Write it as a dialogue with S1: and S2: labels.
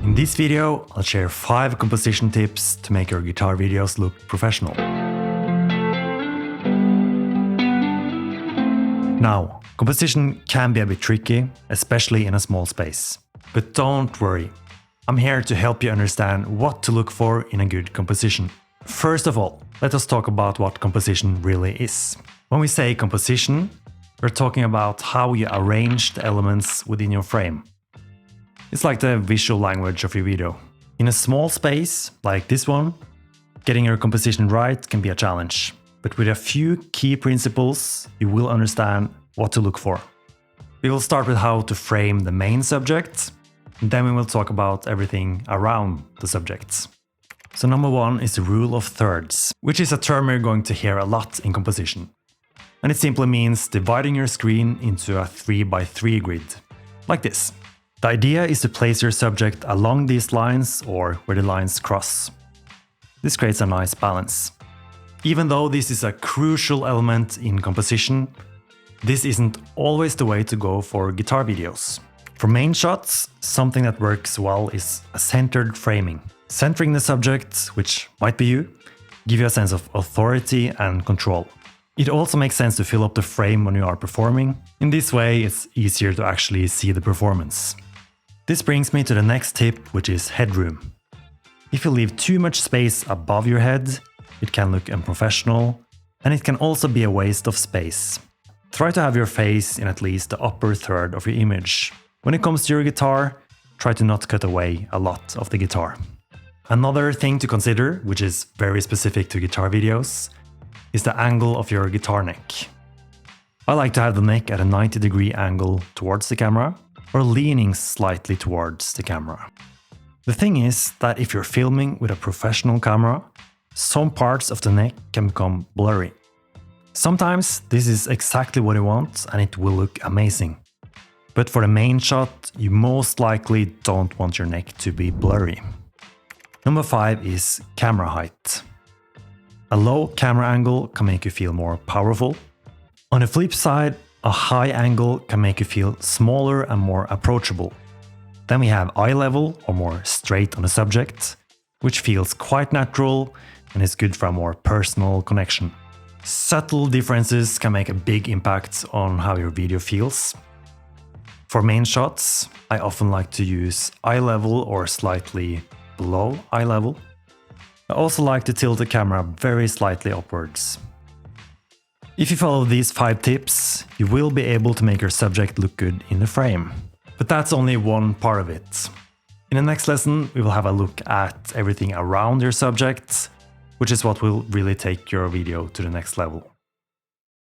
S1: In this video, I'll share 5 composition tips to make your guitar videos look professional. Now, composition can be a bit tricky, especially in a small space. But don't worry, I'm here to help you understand what to look for in a good composition. First of all, let us talk about what composition really is. When we say composition, we're talking about how you arrange the elements within your frame. It's like the visual language of your video. In a small space, like this one, getting your composition right can be a challenge. But with a few key principles, you will understand what to look for. We will start with how to frame the main subject, and then we will talk about everything around the subjects. So number 1 is the rule of thirds, which is a term you're going to hear a lot in composition. And it simply means dividing your screen into a 3x3 grid, like this. The idea is to place your subject along these lines or where the lines cross. This creates a nice balance. Even though this is a crucial element in composition, this isn't always the way to go for guitar videos. For main shots, something that works well is a centered framing. Centering the subject, which might be you, give you a sense of authority and control. It also makes sense to fill up the frame when you are performing. In this way, it's easier to actually see the performance. This brings me to the next tip, which is headroom. If you leave too much space above your head, it can look unprofessional, and it can also be a waste of space. Try to have your face in at least the upper third of your image. When it comes to your guitar, try to not cut away a lot of the guitar. Another thing to consider, which is very specific to guitar videos, is the angle of your guitar neck. I like to have the neck at a 90-degree angle towards the camera, or leaning slightly towards the camera. The thing is that if you're filming with a professional camera, some parts of the neck can become blurry. Sometimes this is exactly what you want and it will look amazing. But for the main shot, you most likely don't want your neck to be blurry. Number 5 is camera height. A low camera angle can make you feel more powerful. On the flip side, a high angle can make you feel smaller and more approachable. Then we have eye level, or more straight on the subject, which feels quite natural and is good for a more personal connection. Subtle differences can make a big impact on how your video feels. For main shots, I often like to use eye level or slightly below eye level. I also like to tilt the camera very slightly upwards. If you follow these 5 tips, you will be able to make your subject look good in the frame. But that's only one part of it. In the next lesson, we will have a look at everything around your subject, which is what will really take your video to the next level.